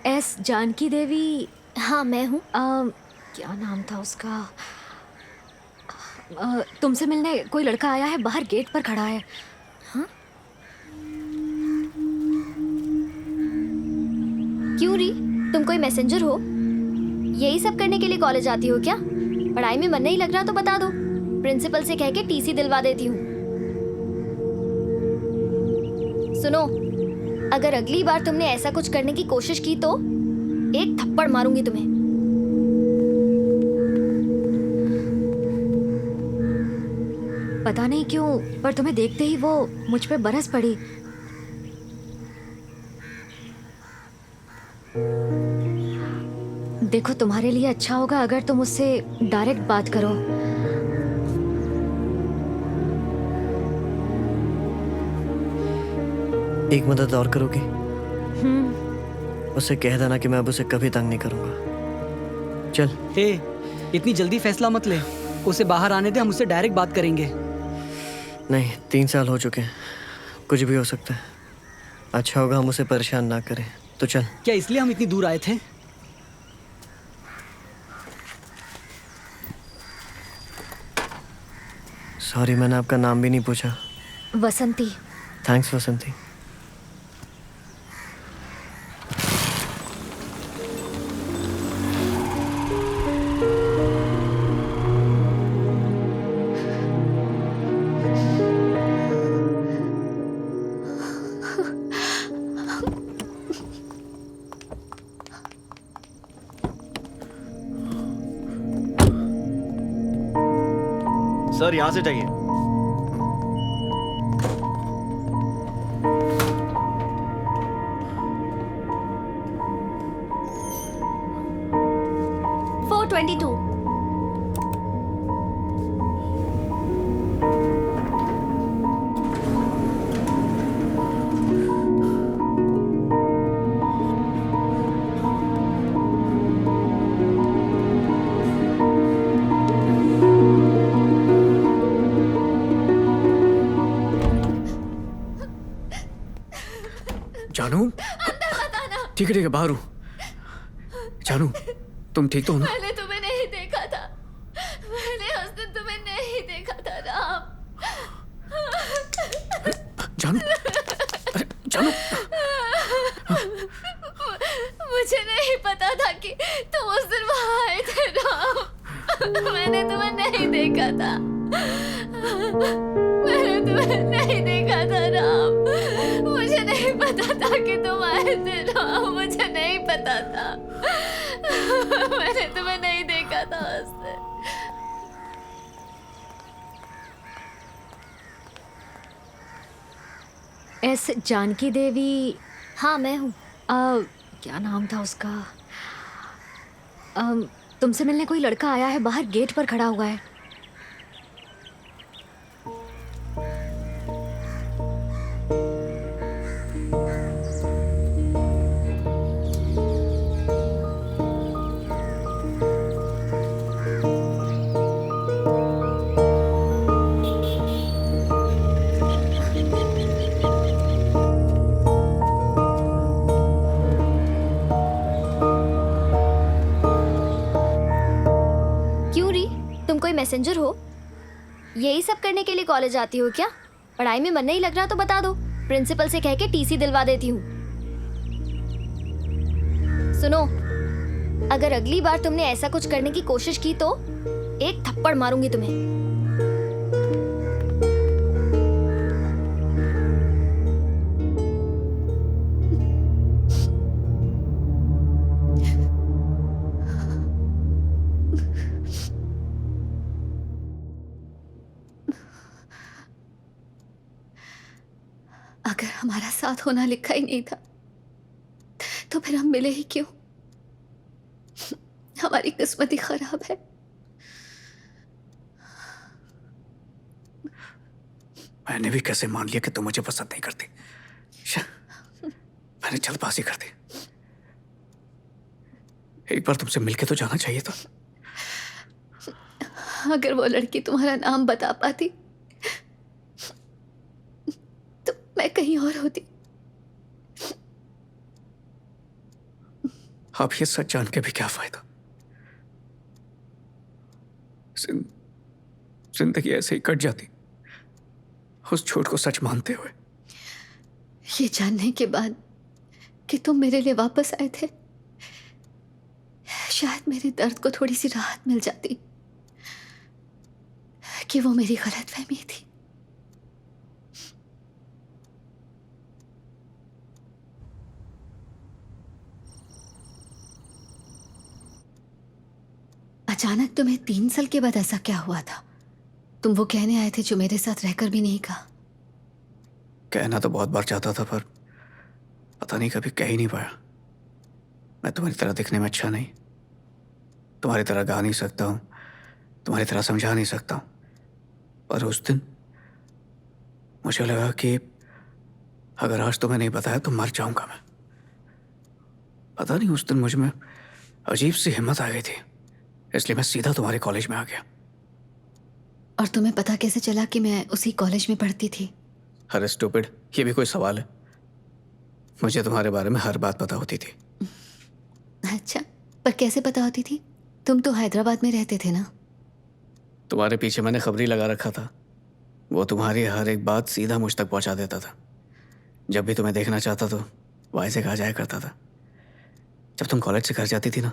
S Janaki देवी। हाँ मैं हूँ। क्या नाम था उसका? तुमसे मिलने कोई लड़का आया है, बाहर गेट पर खड़ा है। हाँ क्यों री, तुम कोई मैसेंजर हो? यही सब करने के लिए कॉलेज आती हो क्या? पढ़ाई में मन नहीं लग रहा तो बता दो, प्रिंसिपल से कह के टीसी दिलवा देती हूँ। सुनो, अगर अगली बार तुमने ऐसा कुछ करने की कोशिश की तो एक थप्पड़ मारूंगी तुम्हें। पता नहीं क्यों, पर तुम्हें देखते ही वो मुझ पे बरस पड़ी। देखो, तुम्हारे लिए अच्छा होगा अगर तुम उससे डायरेक्ट बात करो। एक मदद और करोगी? हम्म। उससे कह देना कि मैं अब उसे कभी तंग नहीं करूंगा। चल। हे, इतनी जल्दी फैसला मत ले। उसे बाहर आने दे, हम उससे डायरेक्ट बात करेंगे। नहीं, 3 साल हो चुके हैं, कुछ भी हो सकता है। अच्छा होगा हम उसे परेशान ना करें। तो चल। क्या इसलिए हम इतनी दूर आए थे? सॉरी, मैंने आपका नाम भी नहीं पूछा। वसंती। थैंक्स वसंती। सर, यहाँ से जाइए। जानू, ठीक है बाहर हूँ। जानू, तुम ठीक तो हो ना? मैंने तुम्हें नहीं देखा था, मैंने उस दिन तुम्हें नहीं देखा था राम। जानू, अरे जानू, मुझे नहीं पता था कि तुम उस दिन वहां आए थे राम। मैंने तुम्हें नहीं देखा था, मैंने तुम्हें नहीं देखा था राम। मुझे नहीं पता था कि तुम आए थे राम, मुझे नहीं पता था। मैंने तुम्हें नहीं देखा था उस दिन। एस जानकी देवी। हाँ मैं हूँ। क्या नाम था उसका? तुमसे मिलने कोई लड़का आया है, बाहर गेट पर खड़ा हुआ है। मैसेंजर हो? यही सब करने के लिए कॉलेज आती हो क्या? पढ़ाई में मन नहीं लग रहा तो बता दो, प्रिंसिपल से कह के टीसी दिलवा देती हूँ। सुनो, अगर अगली बार तुमने ऐसा कुछ करने की कोशिश की तो एक थप्पड़ मारूंगी तुम्हें। अगर हमारा साथ होना लिखा ही नहीं था तो फिर हम मिले ही क्यों? हमारी किस्मत ही खराब है। मैंने भी कैसे मान लिया कि तुम मुझे पसंद नहीं करती। मैंने जल्दबाजी कर दी। एक बार तुमसे मिलके तो जाना चाहिए था। अगर वो लड़की तुम्हारा नाम बता पाती तो मैं कहीं और होती। अब ये सच जान के भी क्या फायदा। जिंदगी ऐसे ही कट जाती उस झूठ को सच मानते हुए। ये जानने के बाद कि तुम मेरे लिए वापस आए थे, शायद मेरे दर्द को थोड़ी सी राहत मिल जाती कि वो मेरी गलतफहमी थी। अचानक तुम्हें 3 साल के बाद ऐसा क्या हुआ था? तुम वो कहने आए थे जो मेरे साथ रहकर भी नहीं कहा। कहना तो बहुत बार चाहता था, पर पता नहीं कभी कह ही नहीं पाया। मैं तुम्हारी तरह दिखने में अच्छा नहीं, तुम्हारी तरह गा नहीं सकता हूँ, तुम्हारी तरह समझा नहीं सकता हूँ। पर उस दिन मुझे लगा कि अगर आज तुम्हें नहीं बताया तो मर जाऊंगा मैं। पता नहीं उस दिन मुझ में अजीब सी हिम्मत आ गई थी, इसलिए मैं सीधा तुम्हारे कॉलेज में आ गया। और तुम्हें पता कैसे चला कि मैं उसी कॉलेज में पढ़ती थी? अरे स्टूपिड, ये भी कोई सवाल है? मुझे तुम्हारे बारे में हर बात पता होती थी। अच्छा, पर कैसे पता होती थी? तुम तो हैदराबाद में रहते थे ना। तुम्हारे पीछे मैंने खबरी लगा रखा था, वो तुम्हारी हर एक बात सीधा मुझ तक पहुंचा देता था। जब भी तुम्हें देखना चाहता तो वहीं से कहा जाया करता था। जब तुम कॉलेज से घर जाती थी ना,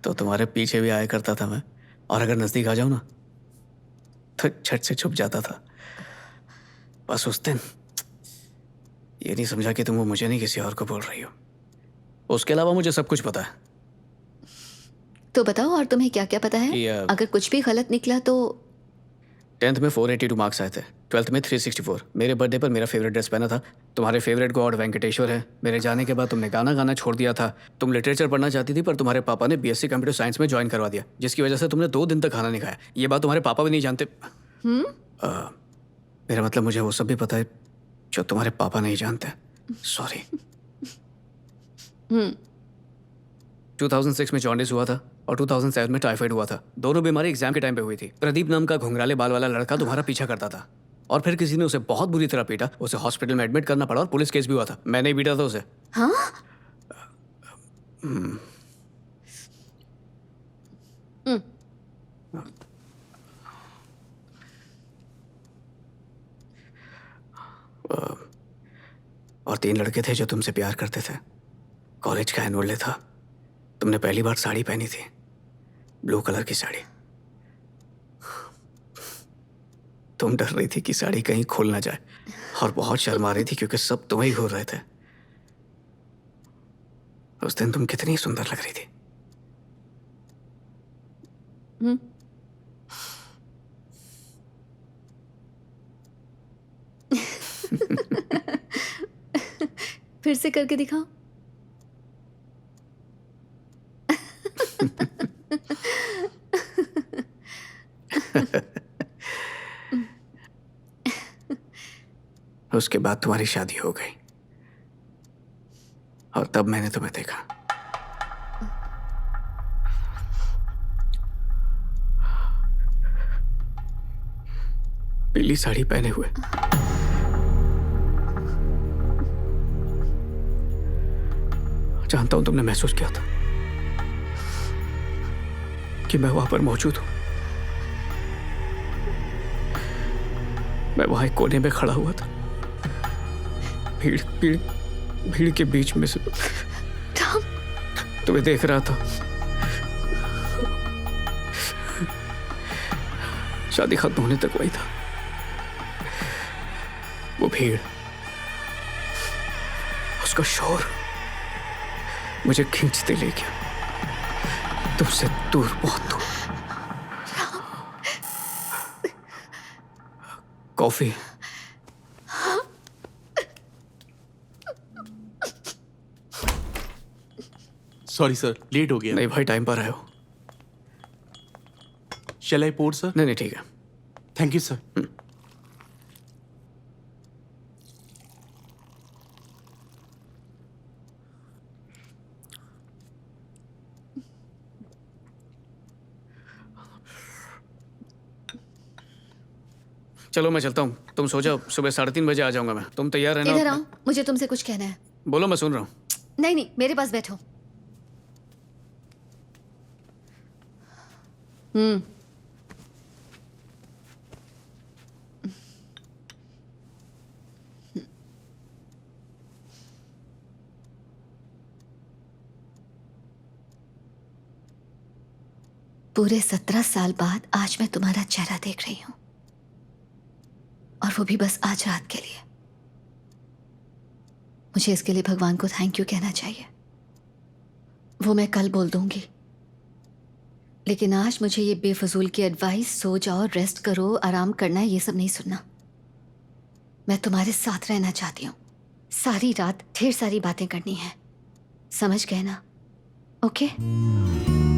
तो तुम्हारे पीछे भी आया करता था मैं, और अगर नज़दीक आ जाऊँ ना तो झट से छुप जाता था। बस उस दिन ये नहीं समझा कि तुम वो मुझे नहीं किसी और को बोल रही हो। उसके अलावा मुझे सब कुछ पता है। तो बताओ, और तुम्हें क्या क्या पता है? अगर कुछ भी गलत निकला तो? 10th में 482 मार्क्स आए थे, 12th में 364। मेरे बर्थडे पर मेरा फेवरेट ड्रेस पहना था। तुम्हारे फेवरेट गॉड वेंकटेश्वर है। मेरे जाने के बाद तुमने गाना गाना छोड़ दिया था। तुम लिटरेचर पढ़ना चाहती थी, पर तुम्हारे पापा ने बीएससी कंप्यूटर साइंस में ज्वाइन करवा दिया, जिसकी वजह से तुमने 2 दिन तक खाना नहीं खाया। ये बात तुम्हारे पापा भी नहीं जानते। मेरा मतलब मुझे वो सब भी पता है जो तुम्हारे पापा नहीं जानते। सॉरी। 2006 में जॉन्डिस हुआ था और 2007 में टाइफाइड हुआ था। दोनों बीमारी एग्जाम के टाइम पे हुई थी। प्रदीप नाम का घुंघराले बाल वाला लड़का तुम्हारा पीछा करता था, और फिर किसी ने उसे बहुत बुरी तरह पीटा। उसे हॉस्पिटल में एडमिट करना पड़ा और पुलिस केस भी हुआ था। मैंने ही पीटा था उसे। हाँ? और 3 लड़के थे जो तुमसे प्यार करते थे। कॉलेज का एनुअल डे था। तुमने पहली बार साड़ी पहनी थी, ब्लू कलर की साड़ी। तुम डर रही थी कि साड़ी कहीं खुल ना जाए, और बहुत शर्मा रही थी क्योंकि सब तुम्हें ही घूर रहे थे। उस दिन तुम कितनी सुंदर लग रही थी। फिर से करके दिखाओ। उसके बाद तुम्हारी शादी हो गई, और तब मैंने तुम्हें देखा। पीली साड़ी पहने हुए। जानता हूं तुमने महसूस किया था कि मैं वहां पर मौजूद हूं। मैं वहां एक कोने में खड़ा हुआ था, भीड़ भीड़ भीड़ के बीच में से तुम्हें देख रहा था। शादी खत्म होने तक वही था। वो भीड़, उसका शोर मुझे खींचते ले गया तुमसे दूर, बहुत दूर। कॉफी? सॉरी सर, लेट हो गया। नहीं भाई, टाइम पर आए हो। शैल आई पोर सर? नहीं नहीं, ठीक है। Thank you sir. चलो मैं चलता हूँ, तुम सो जाओ। सुबह 3:30 बजे आ जाऊंगा मैं। तुम तैयार रहना। इधर आओ, मुझे तुमसे कुछ कहना है। बोलो, मैं सुन रहा हूँ। नहीं नहीं, मेरे पास बैठो। पूरे 17 साल बाद आज मैं तुम्हारा चेहरा देख रही हूं, और वो भी बस आज रात के लिए। मुझे इसके लिए भगवान को थैंक यू कहना चाहिए, वो मैं कल बोल दूंगी। लेकिन आज मुझे ये बेफजूल की एडवाइस, सो जाओ, रेस्ट करो, आराम करना है, ये सब नहीं सुनना। मैं तुम्हारे साथ रहना चाहती हूँ, सारी रात ढेर सारी बातें करनी है, समझ गए ना? ओके?